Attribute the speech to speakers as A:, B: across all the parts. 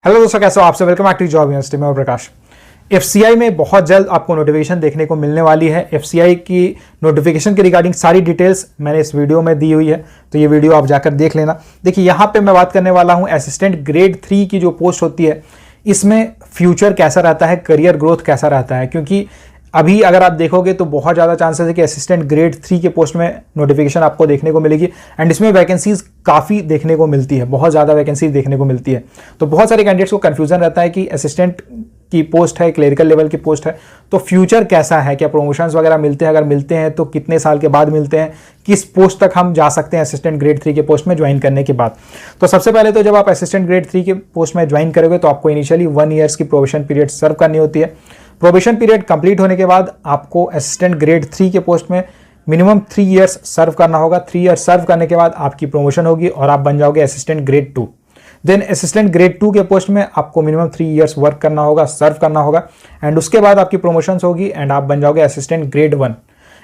A: Hello दोस्तों, कैसे हो आप सब। Welcome back to job university में प्रकाश। एफसीआई में बहुत जल्द आपको नोटिफिकेशन देखने को मिलने वाली है। एफसीआई की नोटिफिकेशन के रिगार्डिंग सारी डिटेल्स मैंने इस वीडियो में दी हुई है, तो ये वीडियो आप जाकर देख लेना। देखिए, यहाँ पे मैं बात करने वाला हूँ असिस्टेंट ग्रेड 3 की जो पोस्ट होती है, इसमें फ्यूचर कैसा रहता है, करियर ग्रोथ कैसा रहता है। क्योंकि अभी अगर आप देखोगे तो बहुत ज़्यादा चांसेस है कि असिस्टेंट ग्रेड 3 के पोस्ट में नोटिफिकेशन आपको देखने को मिलेगी एंड इसमें वैकेंसीज काफ़ी देखने को मिलती है, बहुत ज़्यादा वैकेंसीज देखने को मिलती है। तो बहुत सारे कैंडिडेट्स को कन्फ्यूजन रहता है कि असिस्टेंट की पोस्ट है, क्लेरिकल लेवल की पोस्ट है, तो फ्यूचर कैसा है, क्या प्रमोशंस वगैरह मिलते हैं, अगर मिलते हैं तो कितने साल के बाद मिलते हैं, किस पोस्ट तक हम जा सकते हैं असिस्टेंट ग्रेड 3 के पोस्ट में ज्वाइन करने के बाद। तो सबसे पहले तो जब आप असिस्टेंट ग्रेड 3 के पोस्ट में ज्वाइन करोगे तो आपको इनिशियली 1 ईयर्स की प्रोबेशन पीरियड सर्व करनी होती है। प्रोबेशन पीरियड कंप्लीट होने के बाद आपको असिस्टेंट ग्रेड 3 के पोस्ट में मिनिमम 3 ईयर्स सर्व करना होगा। 3 ईयर्स सर्व करने के बाद आपकी प्रमोशन होगी और आप बन जाओगे assistant grade 2। Then assistant grade 2 के पोस्ट में आपको मिनिमम 3 ईयर्स वर्क करना होगा, सर्व करना होगा एंड उसके बाद आपकी प्रमोशंस होगी एंड आप बन जाओगे असिस्टेंट ग्रेड 1।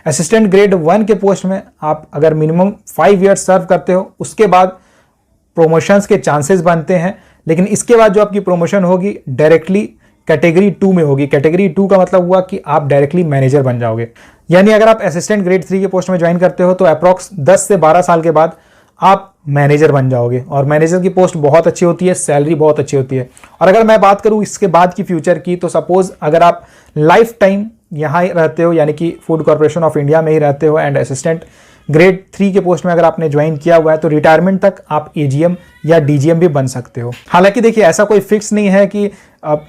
A: असिस्टेंट ग्रेड 1 के पोस्ट में आप अगर मिनिमम 5 ईयर्स सर्व करते हो, उसके बाद प्रमोशंस के चांसेस बनते हैं। लेकिन इसके बाद जो आपकी प्रमोशन होगी डायरेक्टली कैटेगरी 2 में होगी। कैटेगरी 2 का मतलब हुआ कि आप डायरेक्टली मैनेजर बन जाओगे। यानी अगर आप असिस्टेंट ग्रेड 3 के पोस्ट में ज्वाइन करते हो तो अप्रॉक्स 10 से 12 साल के बाद आप मैनेजर बन जाओगे और मैनेजर की पोस्ट बहुत अच्छी होती है, सैलरी बहुत अच्छी होती है। और अगर मैं बात करूं इसके बाद की फ्यूचर की, तो सपोज अगर आप लाइफ टाइम यहाँ ही रहते हो, यानी कि फूड कॉर्पोरेशन ऑफ इंडिया में ही रहते हो एंड असिस्टेंट ग्रेड 3 के पोस्ट में अगर आपने ज्वाइन किया हुआ है तो रिटायरमेंट तक आप एजीएम या डीजीएम भी बन सकते हो। हालांकि देखिए, ऐसा कोई फिक्स नहीं है कि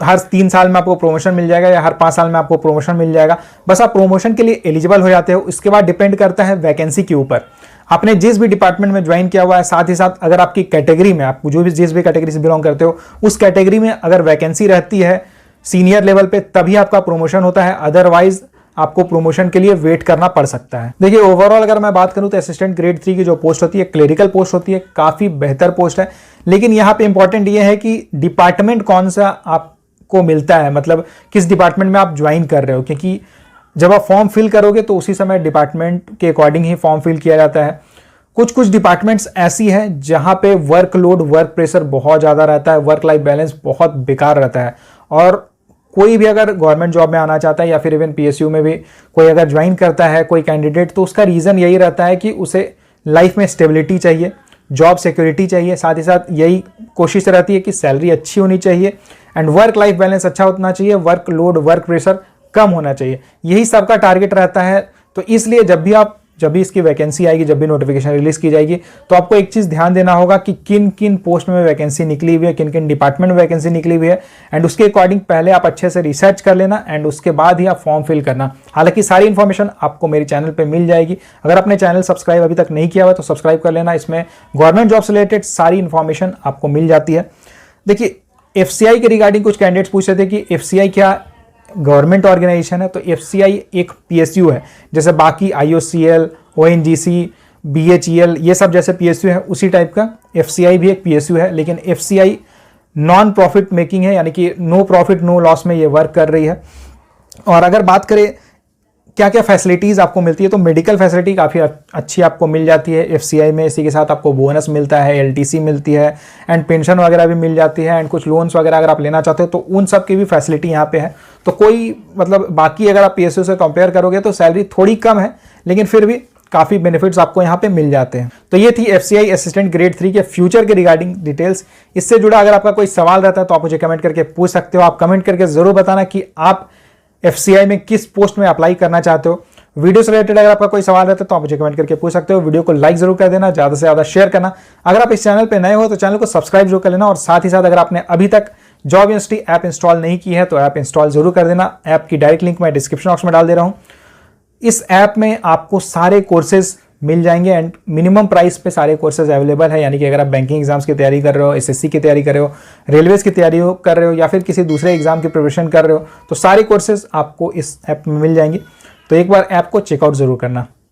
A: हर 3 साल में आपको प्रमोशन मिल जाएगा या हर 5 साल में आपको प्रमोशन मिल जाएगा। बस आप प्रमोशन के लिए एलिजिबल हो जाते हो। इसके बाद डिपेंड करता है वैकेंसी के ऊपर, आपने जिस भी डिपार्टमेंट में ज्वाइन किया हुआ है, साथ ही साथ अगर आपकी कैटेगरी में, आप जिस भी कैटेगरी से बिलोंग करते हो, उस कैटेगरी में अगर वैकेंसी रहती है सीनियर लेवल पे, तभी आपका प्रमोशन होता है। अदरवाइज आपको प्रमोशन के लिए वेट करना पड़ सकता है। देखिए, ओवरऑल अगर मैं बात करूं तो असिस्टेंट ग्रेड 3 की जो पोस्ट होती है, क्लेरिकल पोस्ट होती है, काफी बेहतर पोस्ट है। लेकिन यहाँ पे इंपॉर्टेंट ये है कि डिपार्टमेंट कौन सा आपको मिलता है, मतलब किस डिपार्टमेंट में आप ज्वाइन कर रहे हो। क्योंकि जब आप फॉर्म फिल करोगे तो उसी समय डिपार्टमेंट के अकॉर्डिंग ही फॉर्म फिल किया जाता है। कुछ डिपार्टमेंट्स ऐसी हैं जहां पे वर्कलोड, वर्क प्रेशर बहुत ज़्यादा रहता है, वर्क लाइफ बैलेंस बहुत बेकार रहता है। और कोई भी अगर गवर्नमेंट जॉब में आना चाहता है या फिर इवन पीएसयू में भी कोई अगर ज्वाइन करता है कोई कैंडिडेट, तो उसका रीज़न यही रहता है कि उसे लाइफ में स्टेबिलिटी चाहिए, जॉब सिक्योरिटी चाहिए, साथ ही साथ यही कोशिश रहती है कि सैलरी अच्छी होनी चाहिए एंड वर्क लाइफ बैलेंस अच्छा होना चाहिए, वर्कलोड, वर्क प्रेशर कम होना चाहिए। यही सबका टारगेट रहता है। तो इसलिए जब भी इसकी वैकेंसी आएगी, जब भी नोटिफिकेशन रिलीज की जाएगी, तो आपको एक चीज़ ध्यान देना होगा कि किन किन पोस्ट में वैकेंसी निकली हुई है, किन किन डिपार्टमेंट में वैकेंसी निकली हुई है एंड उसके अकॉर्डिंग पहले आप अच्छे से रिसर्च कर लेना एंड उसके बाद ही आप फॉर्म फिल करना। हालांकि सारी इन्फॉर्मेशन आपको मेरे चैनल पर मिल जाएगी। अगर आपने चैनल सब्सक्राइब अभी तक नहीं किया हुआ तो सब्सक्राइब कर लेना। इसमें गवर्नमेंट जॉब से रिलेटेड सारी इन्फॉर्मेशन आपको मिल जाती है। देखिए, एफसीआई के रिगार्डिंग कुछ कैंडिडेट्स पूछ रहे थे कि एफसीआई क्या गवर्नमेंट ऑर्गेनाइजेशन है। तो एफसीआई एक पीएसयू है, जैसे बाकी आईओसीएल, ओएनजीसी, बीएचईएल, ये सब जैसे पीएसयू है, उसी टाइप का एफसीआई भी एक पीएसयू है। लेकिन एफसीआई नॉन प्रॉफिट मेकिंग है, यानी कि नो प्रॉफिट नो लॉस में ये वर्क कर रही है। और अगर बात करें क्या क्या फैसिलिटीज़ आपको मिलती है, तो मेडिकल फैसिलिटी काफ़ी अच्छी आपको मिल जाती है एफसीआई में। इसी के साथ आपको बोनस मिलता है, एलटीसी मिलती है एंड पेंशन वगैरह भी मिल जाती है एंड कुछ लोन्स वगैरह अगर आप लेना चाहते हो तो उन सब की भी फैसिलिटी यहाँ पे है। तो कोई मतलब बाकी अगर आप पीएसयू से कंपेयर करोगे तो सैलरी थोड़ी कम है, लेकिन फिर भी काफ़ी बेनिफिट्स आपको यहाँ पे मिल जाते हैं। तो ये थी एफसीआई असिस्टेंट ग्रेड 3 के फ्यूचर के रिगार्डिंग डिटेल्स। इससे जुड़ा अगर आपका कोई सवाल रहता है तो आप मुझे कमेंट करके पूछ सकते हो। आप कमेंट करके ज़रूर बताना कि आप एफसीआई में किस पोस्ट में अप्लाई करना चाहते हो। वीडियो से रिलेटेड अगर आपका कोई सवाल रहता है तो आप मुझे कमेंट करके पूछ सकते हो। वीडियो को लाइक जरूर कर देना, ज़्यादा से ज़्यादा शेयर करना। अगर आप इस चैनल पे नए हो तो चैनल को सब्सक्राइब जरूर कर लेना और साथ ही साथ अगर आपने अभी तक जॉब यूनिवर्सिटी ऐप इंस्टॉल नहीं की है तो ऐप इंस्टॉल जरूर कर देना। ऐप की डायरेक्ट लिंक मैं डिस्क्रिप्शन बॉक्स में डाल दे रहा हूँ। इस ऐप में आपको सारे कोर्सेज मिल जाएंगे एंड मिनिमम प्राइस पे सारे कोर्सेज अवेलेबल है। यानी कि अगर आप बैंकिंग एग्जाम्स की तैयारी कर रहे हो, एसएससी की तैयारी कर रहे हो, रेलवेज की तैयारी कर रहे हो या फिर किसी दूसरे एग्जाम की प्रिपरेशन कर रहे हो, तो सारे कोर्सेज आपको इस ऐप में मिल जाएंगे। तो एक बार ऐप को चेकआउट जरूर करना।